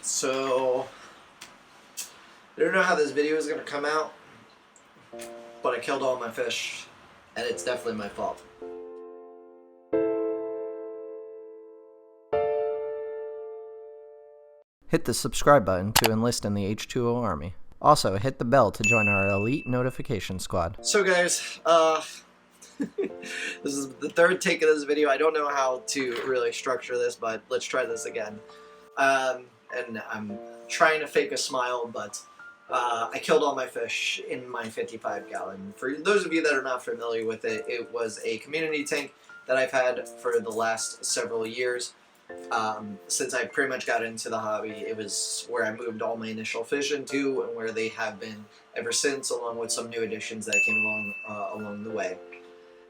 So, I don't know how this video is going to come out, but I killed all my fish, and it's definitely my fault. Hit the subscribe button to enlist in the H2O Army. Also, hit the bell to join our elite notification squad. So guys, this is the third take of this video. I don't know how to really structure this, but let's try this again. And I'm trying to fake a smile, but I killed all my fish in my 55 gallon. For those of you that are not familiar with it, it was a community tank that I've had for the last several years. Since I pretty much got into the hobby, it was where I moved all my initial fish into and where they have been ever since, along with some new additions that came along the way.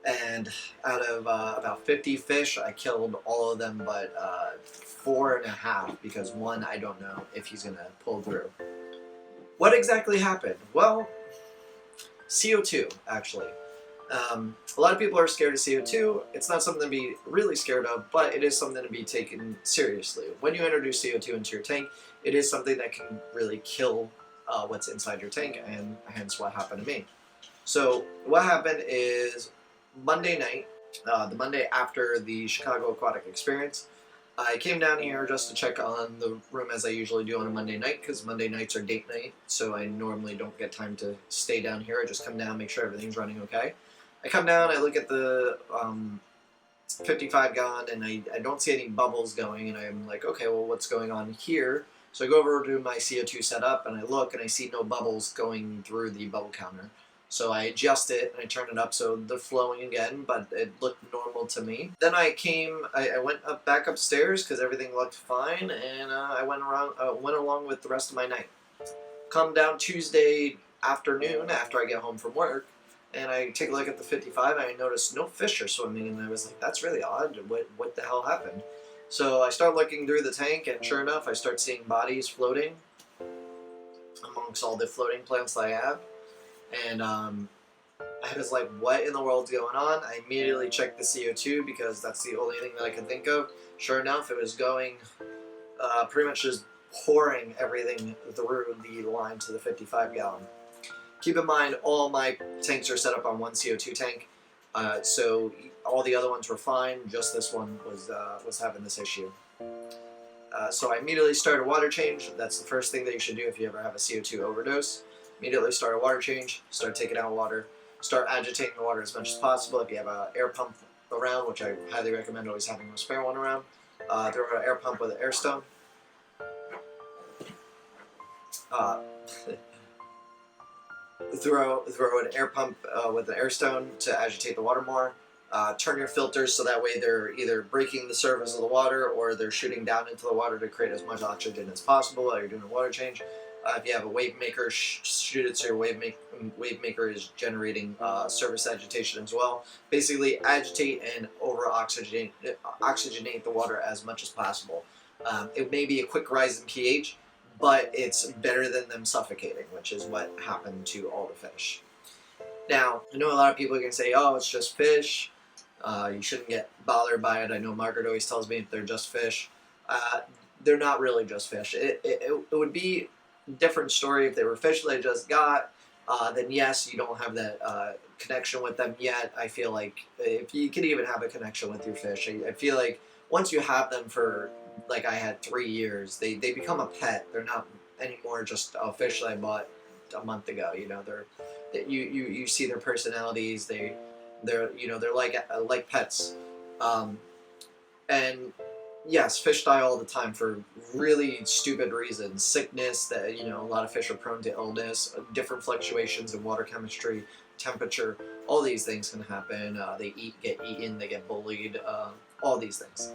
And out of about 50 fish, I killed all of them but 4.5, because one, I don't know if he's going to pull through. What exactly happened? Well, CO2, actually. A lot of people are scared of CO2. It's not something to be really scared of, but it is something to be taken seriously. When you introduce CO2 into your tank, it is something that can really kill what's inside your tank, and hence what happened to me. So what happened is Monday night, the Monday after the Chicago Aquatic Experience, I came down here just to check on the room as I usually do on a Monday night, because Monday nights are date night, so I normally don't get time to stay down here. I just come down, make sure everything's running okay. I come down, I look at the 55 gallon, and I don't see any bubbles going, and I'm like, okay, well, what's going on here? So I go over to my CO2 setup, and I look, and I see no bubbles going through the bubble counter. So I adjust it, and I turn it up so they're flowing again, but it looked normal to me. Then I went back upstairs because everything looked fine, and I went along with the rest of my night. Come down Tuesday afternoon after I get home from work, and I take a look at the 55, and I notice no fish are swimming, and I was like, that's really odd. What the hell happened? So I start looking through the tank, and sure enough, I start seeing bodies floating amongst all the floating plants that I have. And I was like, what in the world's going on? I immediately checked the CO2 because that's the only thing that I could think of. Sure enough, it was going pretty much just pouring everything through the line to the 55 gallon. Keep in mind, all my tanks are set up on one CO2 tank, so all the other ones were fine. Just this one was having this issue. So I immediately started a water change. That's the first thing that you should do if you ever have a CO2 overdose. Immediately start a water change, start taking out water, start agitating the water as much as possible. If you have an air pump around, which I highly recommend always having a spare one around, throw an air pump with an air stone. Throw an air pump with an air stone to agitate the water more. Turn your filters so that way they're either breaking the surface of the water or they're shooting down into the water to create as much oxygen as possible while you're doing a water change. If you have a wave maker, shoot it so your wave maker is generating surface agitation as well. Basically, agitate and oxygenate the water as much as possible. It may be a quick rise in pH, but it's better than them suffocating, which is what happened to all the fish. Now, I know a lot of people are going to say, oh, it's just fish. You shouldn't get bothered by it. I know Margaret always tells me they're just fish. They're not really just fish. It would be a different story if they were fish that I just got. Then yes, you don't have that connection with them yet. I feel like if you could even have a connection with your fish, I feel like once you have them for, like I had 3 years, they become a pet. They're not anymore just a fish that I bought a month ago. You know, you see their personalities. They're like pets. And yes, fish die all the time for really stupid reasons. Sickness, that a lot of fish are prone to illness, different fluctuations in water chemistry, temperature, all these things can happen. They get eaten, they get bullied, all these things.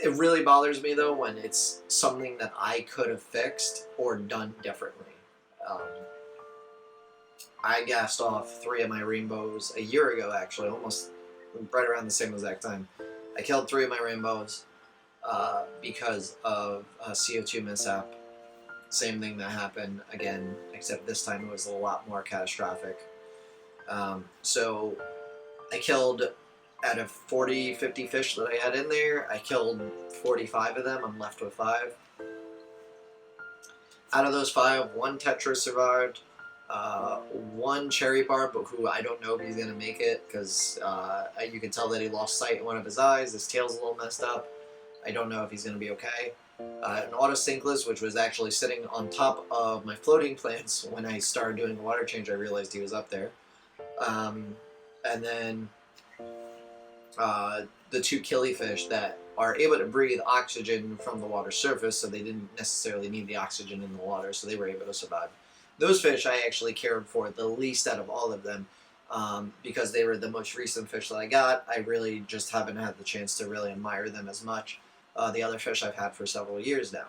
It really bothers me though when it's something that I could have fixed or done differently. I gassed off 3 of my rainbows a year ago, actually, almost right around the same exact time. I killed 3 of my rainbows because of a CO2 mishap. Same thing that happened again, except this time it was a lot more catastrophic. So I killed, out of 40, 50 fish that I had in there, I killed 45 of them. I'm left with 5. Out of those 5, 1 Tetra survived, 1 Cherry Barb, but who I don't know if he's going to make it, because you can tell that he lost sight in one of his eyes, his tail's a little messed up. I don't know if he's going to be okay. An Autosynclus, which was actually sitting on top of my floating plants when I started doing the water change. I realized he was up there. And then the 2 killifish that are able to breathe oxygen from the water surface, so they didn't necessarily need the oxygen in the water, so they were able to survive. Those fish I actually cared for the least out of all of them, because they were the most recent fish that I got. I really just haven't had the chance to really admire them as much. The other fish I've had for several years now.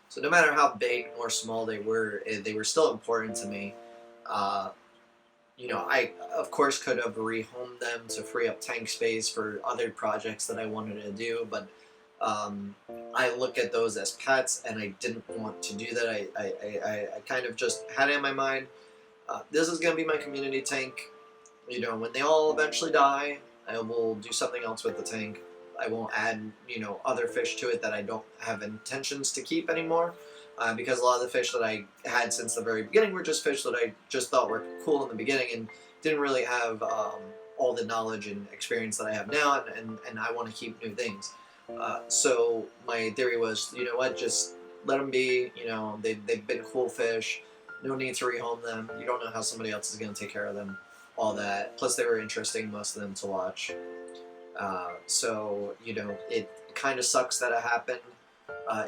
So no matter how big or small they were still important to me. You know, I of course could have rehomed them to free up tank space for other projects that I wanted to do, but I look at those as pets, and I didn't want to do that. I kind of just had it in my mind, this is going to be my community tank. You know, when they all eventually die, I will do something else with the tank. I won't add, you know, other fish to it that I don't have intentions to keep anymore. Because a lot of the fish that I had since the very beginning were just fish that I just thought were cool in the beginning and didn't really have all the knowledge and experience that I have now, and I want to keep new things. So my theory was, you know what, just let them be. You know, they've been cool fish. No need to rehome them. You don't know how somebody else is going to take care of them. All that. Plus, they were interesting, most of them, to watch. So, you know, it kind of sucks that it happened.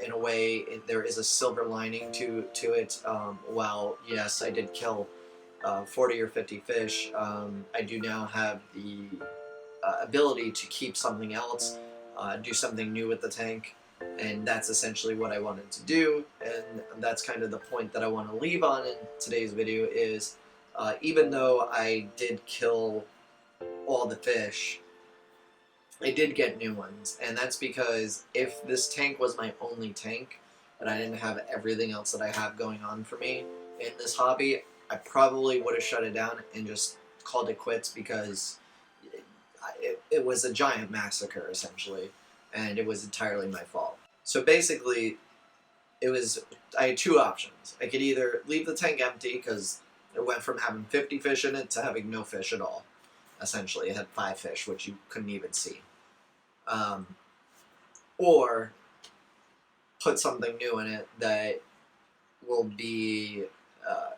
In a way, there is a silver lining to it. While, yes, I did kill 40 or 50 fish, I do now have the ability to keep something else, do something new with the tank, and that's essentially what I wanted to do, and that's kind of the point that I want to leave on in today's video is, even though I did kill all the fish, I did get new ones, and that's because if this tank was my only tank, and I didn't have everything else that I have going on for me in this hobby, I probably would have shut it down and just called it quits, because it was a giant massacre, essentially, and it was entirely my fault. So basically, I had 2 options. I could either leave the tank empty, because it went from having 50 fish in it to having no fish at all. Essentially, it had 5 fish, which you couldn't even see. Or put something new in it that will be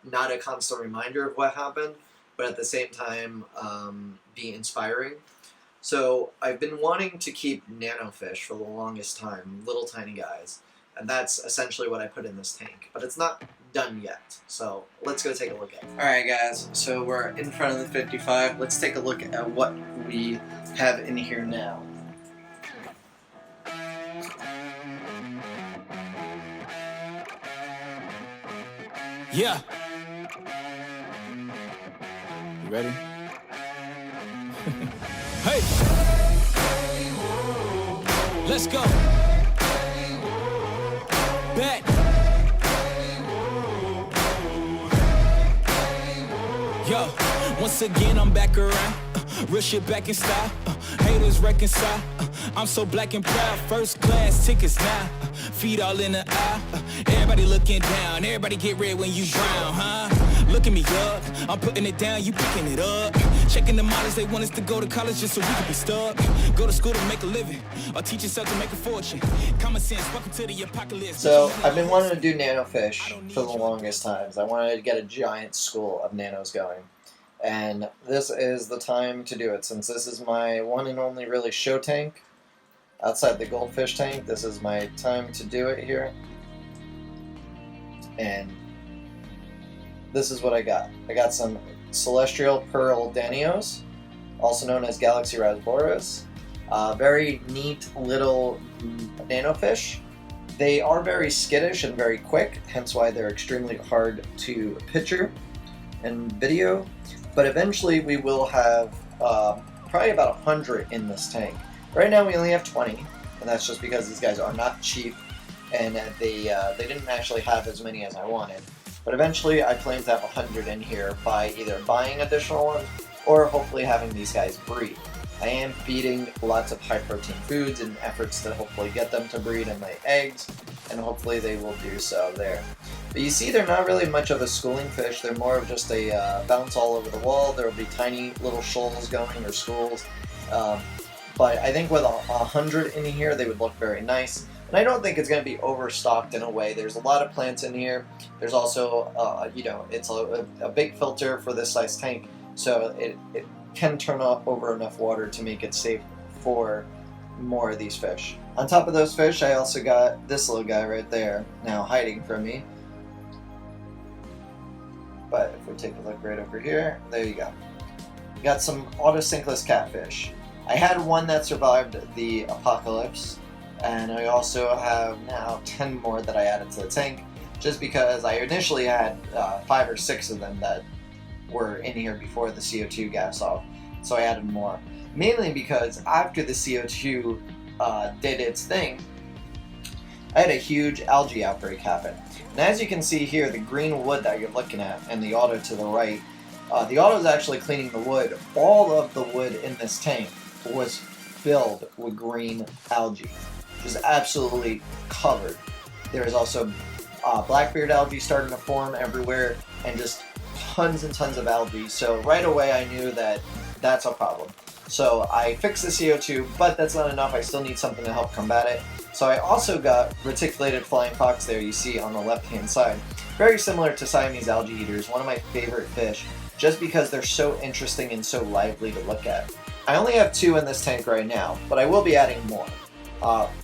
not a constant reminder of what happened, but at the same time be inspiring. So I've been wanting to keep nano fish for the longest time, little tiny guys, and that's essentially what I put in this tank. But it's not done yet, so let's go take a look at it. Alright guys, so we're in front of the 55. Let's take a look at what we have in here now. Yeah. You ready? Hey! Let's go! Back! Yo, once again I'm back around. Real shit back in style. Haters reconcile. I'm so black and proud. First class tickets now. Feet all in the eye. Everybody looking down. Everybody get red when you drown, huh? Look at me up. I'm putting it down, you picking it up. Checking the models, they want us to go to college just so we can be stuck. Go to school to make a living, or teach yourself to make a fortune. Common sense, welcome to the apocalypse. So, I've been wanting to do nano fish for the longest times. I wanted to get a giant school of nanos going. And this is the time to do it, since this is my one and only really show tank. Outside the goldfish tank, this is my time to do it here. And this is what I got. I got some celestial pearl danios, also known as galaxy rasboras. Very neat little nanofish. They are very skittish and very quick, hence why they're extremely hard to picture and video. But eventually we will have probably about 100 in this tank. Right now we only have 20, and that's just because these guys are not cheap, and they didn't actually have as many as I wanted. But eventually I plan to have 100 in here by either buying additional ones or hopefully having these guys breed. I am feeding lots of high protein foods in efforts to hopefully get them to breed and lay eggs. and hopefully they will do so there. But you see, they're not really much of a schooling fish. They're more of just a bounce all over the wall. There will be tiny little shoals going, or schools. But I think with 100 in here, they would look very nice. And I don't think it's going to be overstocked in a way. There's a lot of plants in here. There's also, you know, it's a big filter for this size tank, so it can turn over enough water to make it safe for more of these fish. On top of those fish, I also got this little guy right there, now hiding from me. But if we take a look right over here, there you go. We got some autosinkless catfish. I had one that survived the apocalypse, and I also have now 10 more that I added to the tank, just because I initially had 5 or 6 of them that were in here before the CO2 gas off, so I added more. Mainly because after the CO2 did its thing, I had a huge algae outbreak happen. And as you can see here, the green wood that you're looking at, and the auto to the right, the auto is actually cleaning the wood. All of the wood in this tank was filled with green algae, just absolutely covered. There's also blackbeard algae starting to form everywhere, and just tons and tons of algae. So right away I knew that that's a problem. So I fixed the CO2, but that's not enough. I still need something to help combat it. So I also got reticulated flying fox there, you see on the left hand side. Very similar to Siamese algae eaters, one of my favorite fish, just because they're so interesting and so lively to look at. I only have 2 in this tank right now, but I will be adding more.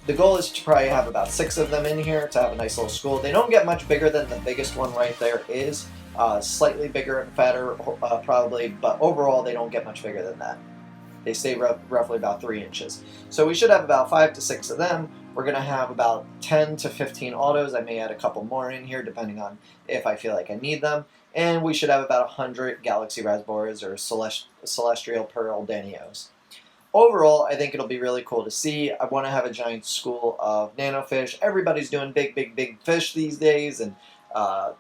The goal is to probably have about 6 of them in here to have a nice little school. They don't get much bigger than the biggest one right there is. Slightly bigger and fatter probably, but overall they don't get much bigger than that. They stay roughly about 3 inches. So we should have about 5 to 6 of them. We're going to have about 10 to 15 autos. I may add a couple more in here depending on if I feel like I need them. And we should have about 100 Galaxy Raspberries or Celestial Pearl Danios. Overall, I think it'll be really cool to see. I want to have a giant school of nano fish. Everybody's doing big fish these days, and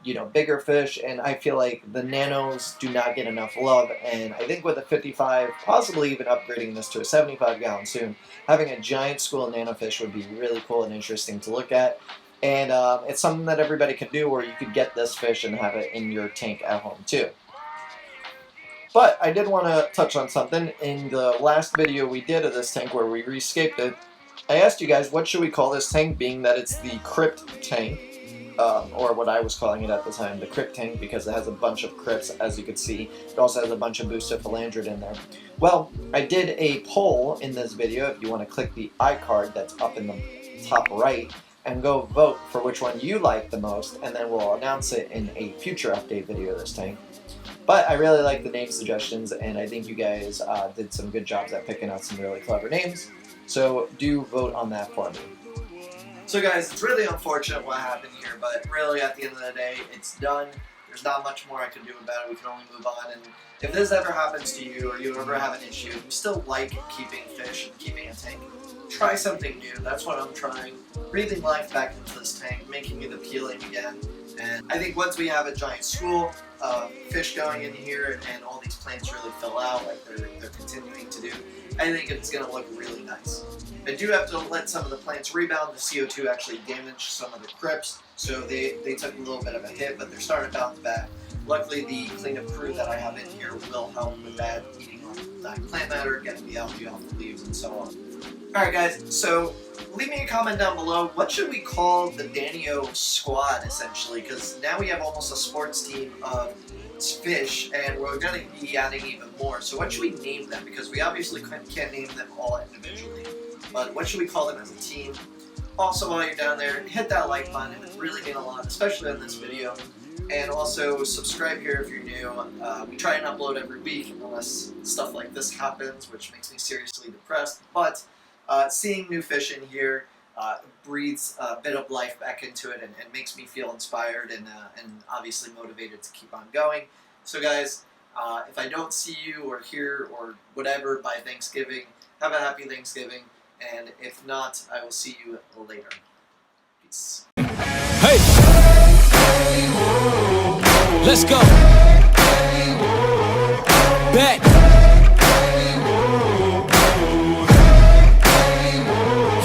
you know, bigger fish, and I feel like the nanos do not get enough love, and I think with a 55, possibly even upgrading this to a 75 gallon soon, having a giant school of nano fish would be really cool and interesting to look at. And it's something that everybody can do, where you could get this fish and have it in your tank at home too. But I did want to touch on something. In the last video we did of this tank where we rescaped it, I asked you guys what should we call this tank, being that it's the crypt tank. Or what I was calling it at the time, the crypt tank, because it has a bunch of crypts, as you can see. It also has a bunch of bucephalandrid in there. Well, I did a poll in this video. If you want to click the iCard that's up in the top right, and go vote for which one you like the most, and then we'll announce it in a future update video of this tank. But I really like the name suggestions, and I think you guys did some good jobs at picking out some really clever names. So do vote on that for me. So guys, it's really unfortunate what happened here, but really at the end of the day, it's done. There's not much more I can do about it. We can only move on. And if this ever happens to you, or you ever have an issue, you still like keeping fish and keeping a tank, try something new. That's what I'm trying. Breathing life back into this tank, making it appealing again. And I think once we have a giant school of fish going in here and all these plants really fill out like they're continuing to do, I think it's going to look really nice. I do have to let some of the plants rebound. The CO2 actually damaged some of the crypts, so they took a little bit of a hit, but they're starting to bounce back. Luckily, the cleanup crew that I have in here will help with that, eating all that plant matter, getting the algae off the leaves, and so on. Alright guys, so leave me a comment down below. What should we call the Danio squad, essentially? Because now we have almost a sports team of fish, and we're going to be adding even more. So what should we name them? Because we obviously can't name them all individually. But what should we call them as a team? Also, while you're down there, hit that like button. It would really mean a lot, especially on this video. And also, subscribe here if you're new. We try and upload every week, unless stuff like this happens, which makes me seriously depressed. But seeing new fish in here breathes a bit of life back into it, and makes me feel inspired and obviously motivated to keep on going. So guys, if I don't see you or hear or whatever by Thanksgiving, have a happy Thanksgiving. And if not, I will see you later. Peace. Hey! Let's go! Back!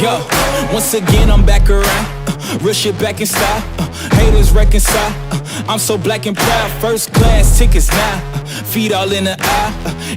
Yo, once again I'm back around. real shit back in style. Haters reconcile. I'm so black and proud. First class tickets now. Feet all in the eye.